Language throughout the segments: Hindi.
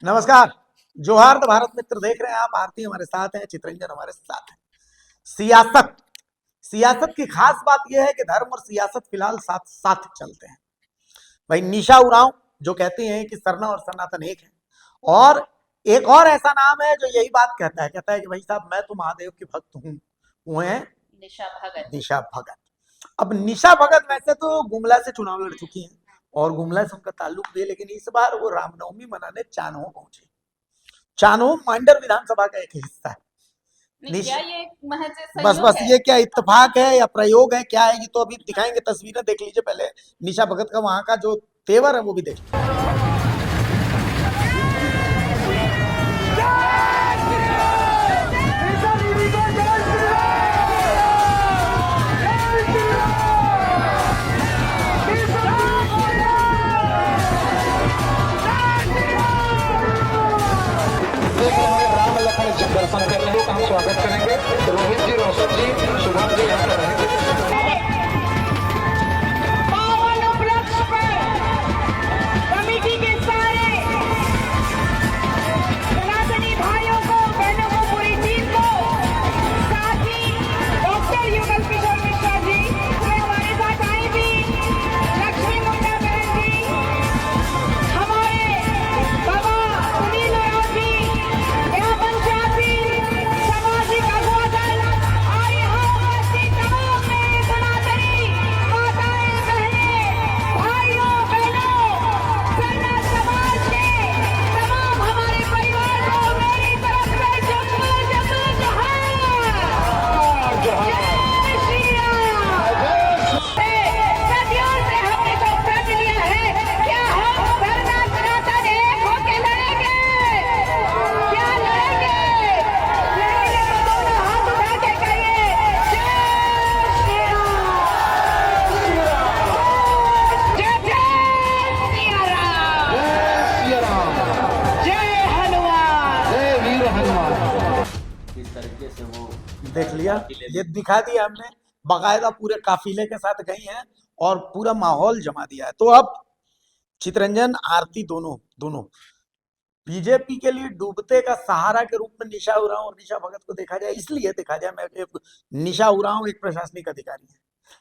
नमस्कार। जोहार भारत मित्र देख रहे हैं आप। आरती हमारे साथ है, चित्रंजन हमारे साथ है। सियासत सियासत की खास बात यह है कि धर्म और सियासत फिलहाल साथ साथ चलते हैं। भाई निशा उरांव जो कहते हैं कि सरना और सनातन एक है, और एक और ऐसा नाम है जो यही बात कहता है कि भाई साहब मैं तो महादेव के भक्त हूँ। वो है निशा भगत। अब निशा भगत वैसे तो गुमला से चुनाव लड़ चुकी हैं और गुमला से उनका ताल्लुक भी है, लेकिन इस बार वो रामनवमी मनाने चान्हो पहुंचे। चान्हो मांडर विधानसभा का एक हिस्सा है। क्या ये महज बस संयोग है? ये क्या इत्तेफाक है या प्रयोग है, क्या है? ये तो अभी दिखाएंगे, तस्वीरें देख लीजिए पहले। निशा भगत का वहां का जो तेवर है वो भी देख लीजिए। राम लखन जी दर्शन करने का हम स्वागत करेंगे। रोहित जी, रोशन जी, शुभम जी यहाँ पर रहेंगे। पावन उपलक्ष्य पर कमेटी के सारे सनातनी भाइयों को, बहनों को, पूरी टीम को, साथ ही डॉक्टर युगल किशोर मिश्रा जी जो हमारे साथ आई थी, लक्ष्मी मुंडा बहन जी, हमारे बाबा सुनील राव जी, यहाँ पंचायती सामाजिक अगुवादल और यहाँ उपस्थित तमाम मेरे सनातनी माताएं, बहनें, भाइयों, बहनों, सरना समाज के तमाम हमारे परिवार को मेरी तरफ से जय जय जोहार। जय श्री राम। सदियों से हमने तो व्रत लिया है, क्या हम सरना सनातन एक होके लड़ेंगे? क्या लड़ेंगे? लड़ेंगे तो दोनों हाथ उठा के कहिए जय श्री राम। जय जय सिया राम। जय राम, जय हनुमान। जय वीर हनुमान। इस तरीके से वो देख लिया, ये दिखा दिया हमने। बाकायदा पूरे काफिले के साथ गई हैं और पूरा माहौल जमा दिया है। तो अब चित्रंजन आरती दोनों दोनों बीजेपी के लिए डूबते का सहारा के रूप में निशा उरांव और निशा भगत को देखा जाए, इसलिए देखा जाए। निशा उरांव एक प्रशासनिक अधिकारी है,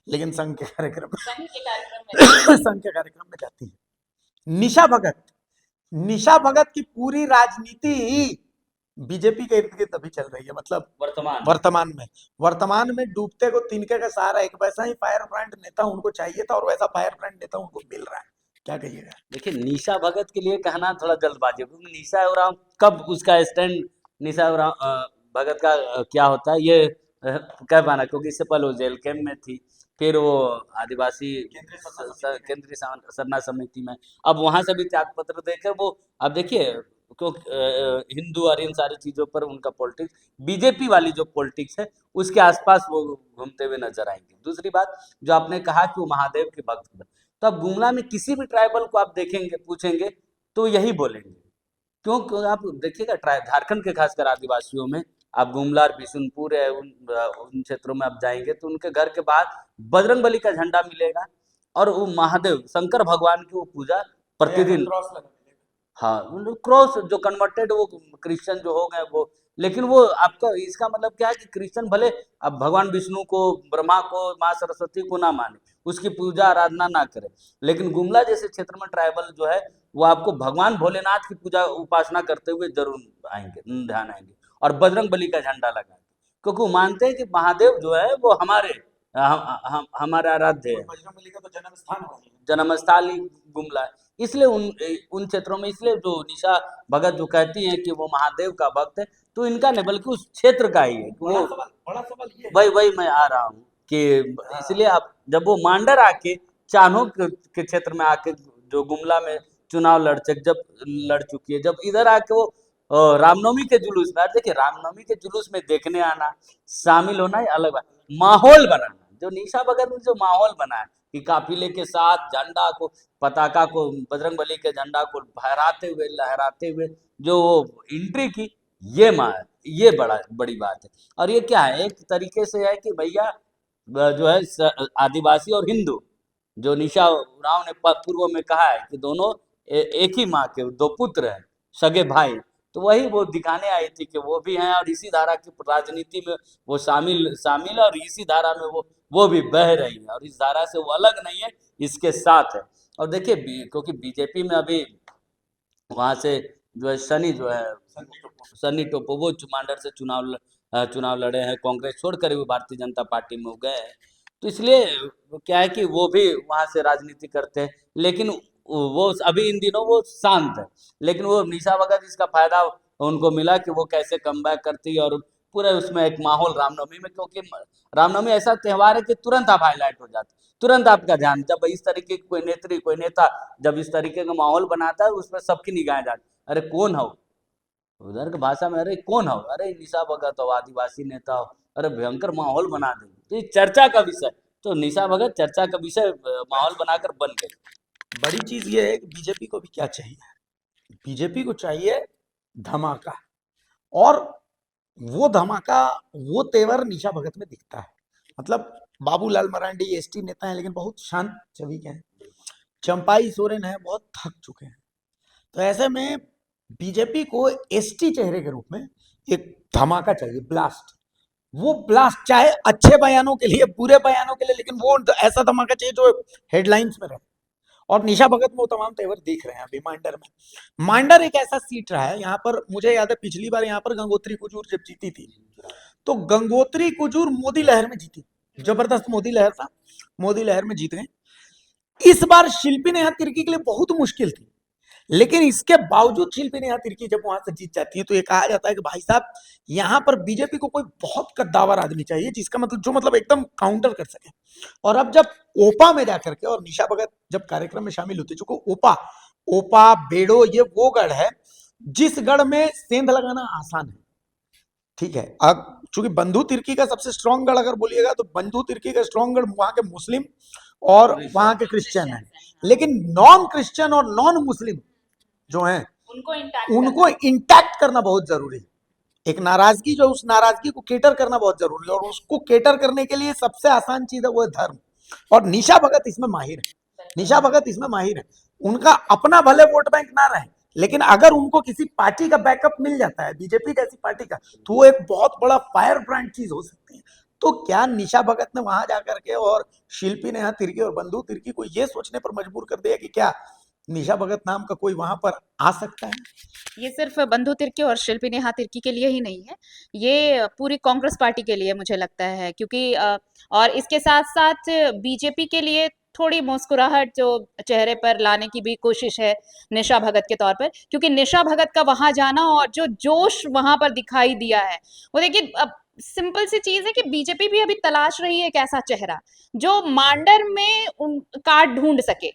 लेकिन संघ के कार्यक्रम संघ के कार्यक्रम में संघ के कार्यक्रम में जाती है। निशा भगत की पूरी राजनीति बीजेपी के इर्द गिर्द अभी चल रही है। मतलब वर्तमान में डूबते को तिनके का सहारा, एक वैसा ही फायर ब्रांड नेता उनको चाहिए था और वैसा फायर ब्रांड नेता उनको मिल रहा है। क्या कहिएगा? देखिए, निशा भगत के लिए कहना थोड़ा जल्दबाजी है, क्योंकि निशा उरांव कब उसका स्टैंड निशा उरांव भगत का क्या होता है ये कह पाना, क्योंकि इससे पहले वो जेल कैंप में थी, फिर वो आदिवासी केंद्रीय सरना समिति में, अब वहां से भी त्याग पत्र देकर वो, अब देखिए क्योंकि हिंदू और इन सारी चीजों पर उनका पॉलिटिक्स, बीजेपी वाली जो पॉलिटिक्स है उसके आसपास वो घूमते हुए नजर आएंगे। दूसरी बात जो आपने कहा कि वो महादेव के भक्त हैं, तो अब गुमला में किसी भी ट्राइबल को आप देखेंगे, पूछेंगे तो यही बोलेंगे। क्यों आप देखिएगा झारखंड के खासकर आदिवासियों में, आप गुमला और बिशुनपुर है उन क्षेत्रों में आप जाएंगे तो उनके घर के बाहर बजरंगबली का झंडा मिलेगा और वो महादेव शंकर भगवान की वो पूजा प्रतिदिन। हाँ, क्रॉस जो कन्वर्टेड वो क्रिश्चियन जो हो गए वो, लेकिन वो आपका इसका मतलब क्या है कि क्रिश्चियन भले अब भगवान विष्णु को, ब्रह्मा को, माँ सरस्वती को ना माने, उसकी पूजा आराधना ना करे, लेकिन गुमला जैसे क्षेत्र में ट्राइबल जो है वो आपको भगवान भोलेनाथ की पूजा उपासना करते हुए जरूर आएंगे, ध्यान आएंगे और बजरंग बली का झंडा लगाएंगे, क्योंकि वो मानते हैं कि महादेव जो है वो हमारे आराध्य है, बजरंगबली का तो जन्म स्थान है, जन्म स्थल ही गुमला है। इसलिए उन क्षेत्रों में, इसलिए जो निशा भगत जो कहती हैं कि वो महादेव का भक्त है, तो इनका नहीं बल्कि उस क्षेत्र का ही है। बड़ा वो सवाल ये है। वही मैं आ रहा हूँ कि इसलिए आप जब वो मांडर आके चान्हो के क्षेत्र में आके जो गुमला में चुनाव लड़ चुकी है, जब इधर आके वो रामनवमी के जुलूस में, देखिए रामनवमी के जुलूस में देखने आना, शामिल होना ही अलग बात, माहौल बनाना, जो निशा भगत ने जो माहौल बनाया कि काफिले के साथ झंडा को, पताका को, बजरंगबली के झंडा को लहराते हुए जो वो एंट्री की, ये बड़ी बात है। और ये क्या है, एक तरीके से है कि भैया जो है आदिवासी और हिंदू, जो निशा उरांव ने पूर्व में कहा है कि दोनों एक ही माँ के दो पुत्र हैं, सगे भाई, तो वही वो दिखाने आई थी कि वो भी हैं और इसी धारा की राजनीति में वो शामिल शामिल है और इसी धारा में वो भी बह रही है और इस धारा से वो अलग नहीं है, इसके साथ है। और देखिए क्योंकि बीजेपी में अभी वहां से जो है सनी टोपो वो मांडर से चुनाव लड़े हैं, कांग्रेस छोड़कर वो भारतीय जनता पार्टी में हो गए हैं। तो इसलिए क्या है कि वो भी वहां से राजनीति करते हैं, लेकिन वो अभी इन दिनों वो शांत है। लेकिन वो निशा भगत इसका फायदा उनको मिला कि वो कैसे कमबैक करती है और पूरे उसमें एक माहौल रामनवमी में, क्योंकि रामनवमी ऐसा त्योहार है कि तुरंत आप हाईलाइट हो जाते, तुरंत आपका ध्यान, जब इस तरीके की कोई नेत्री कोई नेता जब इस तरीके का माहौल बनाता है उसमें सबकी निगाहें जाती, अरे कौन हो उधर की भाषा में, अरे कौन हो, अरे निशा भगत हो, आदिवासी नेता हो, अरे भयंकर माहौल बना देंगे। तो ये चर्चा का विषय, तो निशा भगत चर्चा का विषय माहौल बनाकर बन गई। बड़ी चीज ये है कि बीजेपी को भी क्या चाहिए, बीजेपी को चाहिए धमाका, और वो धमाका वो तेवर निशा भगत में दिखता है। मतलब बाबूलाल मरांडी एसटी नेता हैं लेकिन बहुत शांत छवि के हैं, चंपाई सोरेन है बहुत थक चुके हैं। तो ऐसे में बीजेपी को एसटी चेहरे के रूप में एक धमाका चाहिए, ब्लास्ट। वो ब्लास्ट चाहे अच्छे बयानों के लिए बुरे बयानों के लिए, लेकिन वो ऐसा धमाका चाहिए जो हेडलाइंस में रहे। और निशा भगत में वो तमाम तेवर दिख रहे हैं अभी मांडर में। मांडर एक ऐसा सीट रहा है, यहाँ पर मुझे याद है पिछली बार यहाँ पर गंगोत्री कुजूर जब जीती थी, तो गंगोत्री कुजूर मोदी लहर में जीती, जबरदस्त मोदी लहर था, मोदी लहर में जीत गए। इस बार शिल्पी नेहा तिर्की के लिए बहुत मुश्किल थी, लेकिन इसके बावजूद शिल्पी नेहा तिर्की जब वहां से जीत जाती है तो ये कहा जाता है कि भाई साहब यहाँ पर बीजेपी को कोई बहुत कद्दावर आदमी चाहिए, जिसका मतलब एकदम काउंटर कर सके। और अब जब ओपा में जाकर के और निशा भगत जब कार्यक्रम में शामिल होती है, चूंकि ओपा बेड़ो ये वो गढ़ है जिस गढ़ में सेंध लगाना आसान है, ठीक है। अब चूंकि बंधु तिर्की का सबसे स्ट्रॉन्ग गढ़ अगर बोलिएगा तो बंधु तिर्की का स्ट्रॉन्ग गढ़ वहां के मुस्लिम और वहां के क्रिश्चियन है, लेकिन नॉन क्रिश्चियन और नॉन मुस्लिम जो हैं उनको इंटैक्ट करना बहुत जरूरी है। एक नाराजगी जो उस नाराजगी को केटर करना बहुत जरूरी है, और उसको केटर करने के लिए सबसे आसान चीज है वो है धर्म, और निशा भगत इसमें माहिर है। निशा भगत इसमें माहिर है। उनका अपना भले वोट बैंक ना रहे, लेकिन अगर उनको किसी पार्टी का बैकअप मिल जाता है, बीजेपी जैसी पार्टी का, तो वो एक बहुत बड़ा फायर ब्रांड चीज हो सकती है। तो क्या निशा भगत ने वहां जाकर के और शिल्पी नेहा तिर्की और बंधु तिर्की को ये सोचने पर मजबूर कर दिया कि क्या निशा भगत नाम का कोई वहां पर आ सकता है? ये सिर्फ बंधु तिर्की और शिल्पी नेहा तिर्की के लिए ही नहीं है, ये पूरी कांग्रेस पार्टी के लिए मुझे लगता है, क्योंकि और इसके साथ साथ बीजेपी के लिए थोड़ी मुस्कुराहट जो चेहरे पर लाने की भी कोशिश है निशा भगत के तौर पर, क्योंकि निशा भगत का वहां जाना और जो जोश वहां पर दिखाई दिया है, वो देखिए अब सिंपल सी चीज है कि बीजेपी भी अभी तलाश रही है एक ऐसा चेहरा जो मांडर में कार्ड ढूंढ सके।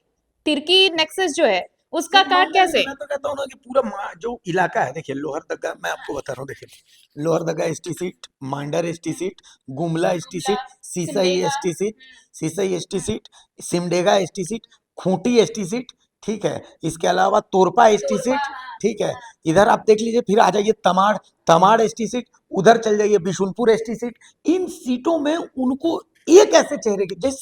तिर्की नेक्सस जो है उसका कार्ड कैसे? मैं तो कहता हूँ ना कि पूरा जो इलाका है, देखिए लोहरदगा, मैं आपको बता रहा हूँ, देखिए Lohardaga ST seat, Mandar ST seat, Gumla ST seat, Sisai ST seat, Sisai ST seat, Simdega ST seat, Khunti ST seat, ठीक है। इसके अलावा तोरपा एसटी सीट, ठीक है। इधर आप देख लीजिए, फिर आ जाइए तमाड़ एसटी सीट, उधर चल जाइए बिशुनपुर एसटी सीट। इन सीटों में उनको एक ऐसे चेहरे के, जैसे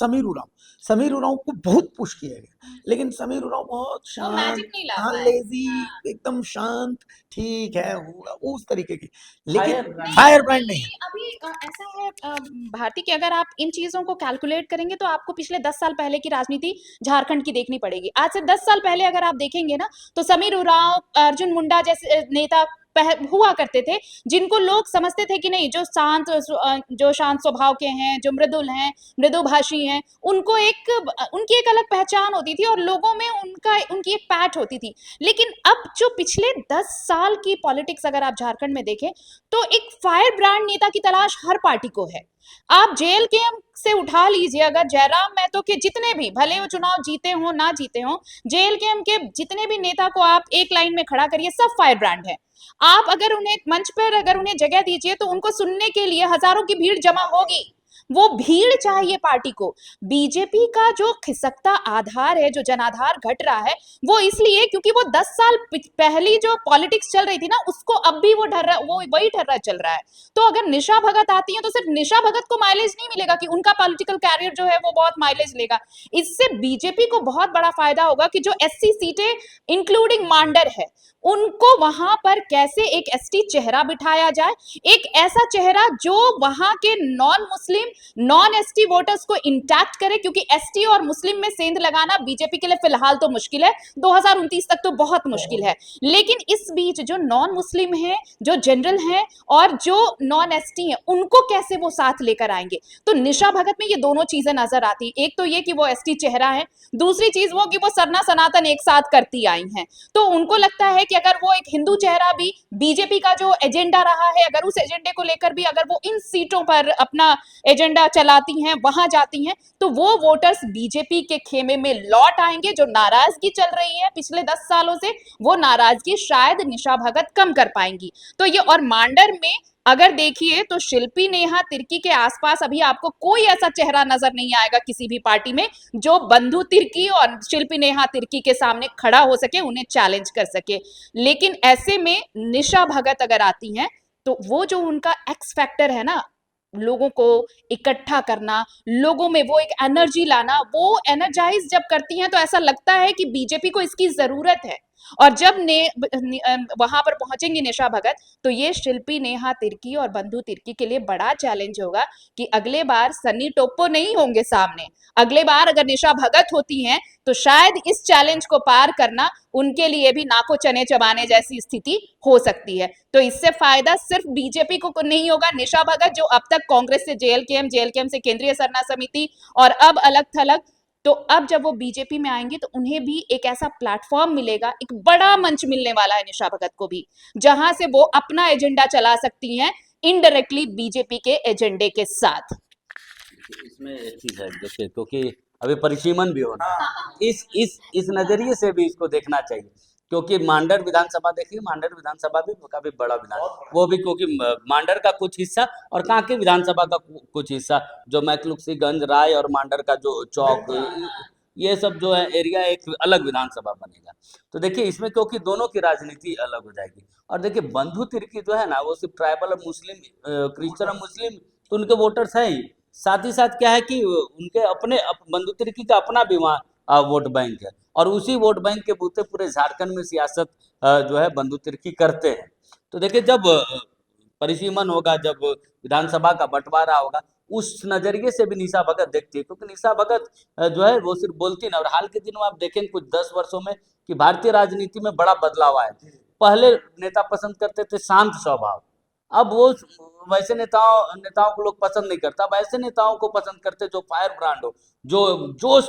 समीर उरांव को बहुत पुश किया गया, लेकिन समीर उरांव बहुत शांत, हाँ लेजी, एकदम शांत, ठीक है, होगा उस तरीके की, लेकिन फायर ब्रांड नहीं है। अभी ऐसा है भारती कि अगर आप इन चीजों को कैलकुलेट करेंगे तो आपको पिछले 10 साल पहले की राजनीति झारखंड की देखनी पड़ेगी। आज से 10 साल पहले अगर आप देखेंगे ना, तो समीर उरांव, अर्जुन मुंडा जैसे नेता हुआ करते थे, जिनको लोग समझते थे कि नहीं, जो शांत स्वभाव के हैं, जो मृदुल हैं, मृदुभाषी हैं, उनकी एक अलग पहचान होती थी और लोगों में उनकी एक पैठ होती थी। लेकिन अब जो पिछले 10 साल की पॉलिटिक्स अगर आप झारखंड में देखें तो एक फायर ब्रांड नेता की तलाश हर पार्टी को है। आप जेएलकेएम से उठा लीजिए, अगर जयराम महतो के जितने भी, भले वो चुनाव जीते हो ना जीते हो, जेएलकेएम के जितने भी नेता को आप एक लाइन में खड़ा करिए, सब फायर ब्रांड है। आप अगर उन्हें मंच पर अगर उन्हें जगह दीजिए तो उनको सुनने के लिए हजारों की भीड़ जमा होगी, वो भीड़ चाहिए पार्टी को। बीजेपी का जो खिसकता आधार है, जो जनाधार घट रहा है, वो इसलिए क्योंकि वो 10 साल पहली जो पॉलिटिक्स चल रही थी ना, उसको अब भी वो वही ढर्रा चल रहा है। तो अगर निशा भगत आती है तो सिर्फ निशा भगत को माइलेज नहीं मिलेगा कि उनका पॉलिटिकल कैरियर जो है वो बहुत माइलेज लेगा। इससे बीजेपी को बहुत बड़ा फायदा होगा कि जो एससी सीटें इंक्लूडिंग मांडर है, उनको वहां पर कैसे एक एसटी चेहरा बिठाया जाए, एक ऐसा चेहरा जो वहां के non Muslim, non ST voters को इंटैक्ट करे, क्योंकि एसटी और मुस्लिम में सेंध लगाना बीजेपी के लिए फिलहाल तो मुश्किल है, 2029 तक तो बहुत मुश्किल है। लेकिन इस बीच जो नॉन मुस्लिम है, जो जनरल है और जो नॉन एसटी है, उनको कैसे वो साथ लेकर आएंगे। तो निशा भगत में ये दोनों चीजें नजर आती, एक तो ये कि वो एसटी चेहरा है, दूसरी चीज वो कि वो सरना सनातन एक साथ करती आई हैं। तो उनको लगता है कि अगर वो एक हिंदू चेहरा भी, बीजेपी का जो एजेंडा रहा है, अगर उस एजेंडे को लेकर भी अगर वो इन सीटों पर अपना एजेंडा चलाती हैं, वहां जाती हैं, तो वो वोटर्स बीजेपी के खेमे में लौट आएंगे। जो नाराजगी चल रही है पिछले 10 सालों से, वो नाराजगी शायद निशा भगत कम कर पाएंगी। तो ये, और मांडर में अगर देखिए तो शिल्पी नेहा तिर्की के आसपास अभी आपको कोई ऐसा चेहरा नजर नहीं आएगा किसी भी पार्टी में जो बंधु तिर्की और शिल्पी नेहा तिर्की के सामने खड़ा हो सके, उन्हें चैलेंज कर सके। लेकिन ऐसे में निशा भगत अगर आती हैं तो वो जो उनका एक्स फैक्टर है ना, लोगों को इकट्ठा करना, लोगों में वो एक एनर्जी लाना, वो एनर्जाइज जब करती हैं तो ऐसा लगता है कि बीजेपी को इसकी जरूरत है। और जब वहां पर पहुंचेंगी निशा भगत, तो ये शिल्पी नेहा तिर्की और बंधु तिर्की के लिए बड़ा चैलेंज होगा कि अगले बार सन्नी टोप्पो नहीं होंगे सामने, अगले बार अगर निशा भगत होती हैं तो शायद इस चैलेंज को पार करना उनके लिए भी नाको चने चबाने जैसी स्थिति हो सकती है। तो इससे फायदा सिर्फ बीजेपी को नहीं होगा। निशा भगत जो अब तक कांग्रेस से जेएलकेएम से केंद्रीय सरना समिति और अब अलग थलग, तो अब जब वो बीजेपी में आएंगे तो उन्हें भी एक ऐसा प्लेटफॉर्म मिलेगा, एक बड़ा मंच मिलने वाला है निशा भगत को भी, जहां से वो अपना एजेंडा चला सकती हैं इनडायरेक्टली बीजेपी के एजेंडे के साथ। इसमें एक चीज है देखिए, क्योंकि अभी परिसीमन भी होना है, इस नजरिए से भी इसको देखना चाहिए। क्योंकि मांडर विधानसभा देखिए, मांडर विधानसभा भी काफी बड़ा विधान, वो भी क्योंकि मांडर का कुछ हिस्सा और कांके विधानसभा का कुछ हिस्सा, जो मैकलुक्सीगंज, राय और मांडर का जो चौक, ये सब जो है एरिया एक अलग विधानसभा बनेगा। तो देखिए इसमें क्योंकि दोनों की राजनीति अलग हो जाएगी। और देखिए बंधु तिर्की जो है ना, वो सिर्फ ट्राइबल और मुस्लिम, क्रिश्चियन और मुस्लिम तो उनके वोटर्स हैं ही, साथ ही साथ क्या है कि उनके अपने बंधु तिर्की का अपना भी वहाँ वोट बैंक है, और उसी वोट बैंक के बूते पूरे झारखंड में सियासत जो है बंधु तिर्की करते हैं। तो देखिए जब परिसीमन होगा, जब विधानसभा का बंटवारा होगा, उस नजरिए से भी निशा भगत देखती है। क्योंकि निशा भगत जो है वो सिर्फ बोलती ना, और हाल के दिनों आप देखेंगे कुछ 10 वर्षों में कि भारतीय राजनीति में बड़ा बदलाव आया। पहले नेता पसंद करते थे शांत स्वभाव, अब वो वैसे नेताओं को लोग पसंद नहीं करता, वैसे नेताओं को पसंद करते जो फायर ब्रांड हो, जो जोश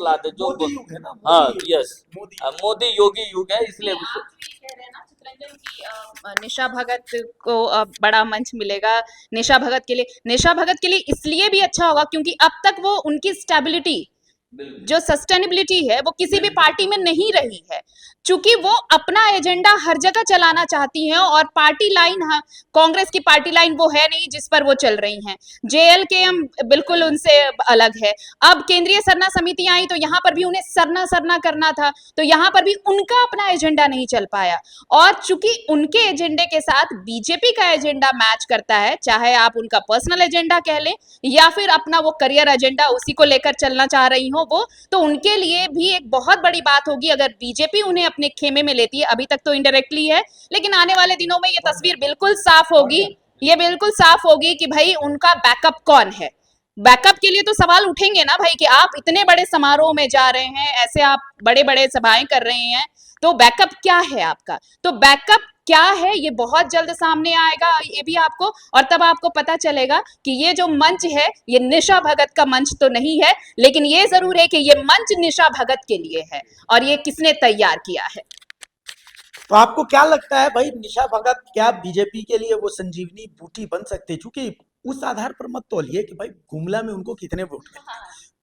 ला दे, जो मोदी युग है ना, हाँ यस, मोदी योगी युग है, इसलिए निशा भगत को बड़ा मंच मिलेगा। निशा भगत के लिए इसलिए भी अच्छा होगा क्योंकि अब तक वो उनकी स्टेबिलिटी, जो सस्टेनेबिलिटी है, वो किसी भी पार्टी में नहीं रही है, चूंकि वो अपना एजेंडा हर जगह चलाना चाहती हैं और पार्टी लाइन, हाँ, कांग्रेस की पार्टी लाइन वो है नहीं जिस पर वो चल रही हैं। जेएलकेएम बिल्कुल उनसे अलग है। अब केंद्रीय सरना समिति आई तो यहाँ पर भी उन्हें सरना करना था, तो यहाँ पर भी उनका अपना एजेंडा नहीं चल पाया। और चूंकि उनके एजेंडे के साथ बीजेपी का एजेंडा मैच करता है, चाहे आप उनका पर्सनल एजेंडा कह लें या फिर अपना वो करियर एजेंडा, उसी को लेकर चलना चाह रही हो वो, तो उनके लिए भी एक बहुत बड़ी बात होगी अगर बीजेपी उन्हें अपने खेमे में लेती है। अभी तक तो इनडायरेक्टली है, लेकिन आने वाले दिनों में ये तस्वीर बिल्कुल साफ होगी, ये बिल्कुल साफ होगी कि भाई उनका बैकअप कौन है। बैकअप के लिए तो सवाल उठेंगे ना भाई कि आप इतने बड़े समारोह में जा रहे हैं, ऐसे आप बड़े बड़े सभाएं कर रहे हैं, तो बैकअप क्या है आपका। तो बैकअप क्या है ये बहुत जल्द सामने आएगा, ये भी आपको, और तब आपको पता चलेगा कि ये जो मंच है ये निशा भगत का मंच तो नहीं है, लेकिन ये जरूर है कि ये मंच निशा भगत के लिए है और ये किसने तैयार किया है। तो आपको क्या लगता है भाई, निशा भगत क्या बीजेपी के लिए वो संजीवनी बूटी बन सकते हैं? क्योंकि उस आधार पर मत तोलिए कि भाई गुमला में उनको कितने वोट मिलते हैं।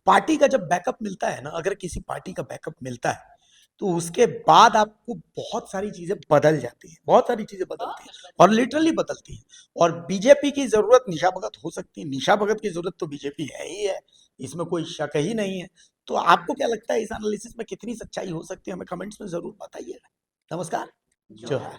पार्टी का जब बैकअप मिलता है ना, अगर किसी पार्टी का बैकअप मिलता है तो उसके बाद आपको बहुत सारी चीजें बदल जाती हैं, बहुत सारी चीजें बदलती हैं और लिटरली बदलती हैं। और बीजेपी की जरूरत निशा भगत हो सकती है, निशा भगत की जरूरत तो बीजेपी है ही है, इसमें कोई शक ही नहीं है। तो आपको क्या लगता है इस एनालिसिस में कितनी सच्चाई हो सकती है, हमें कमेंट्स में जरूर बताइएगा। नमस्कार, जोहार।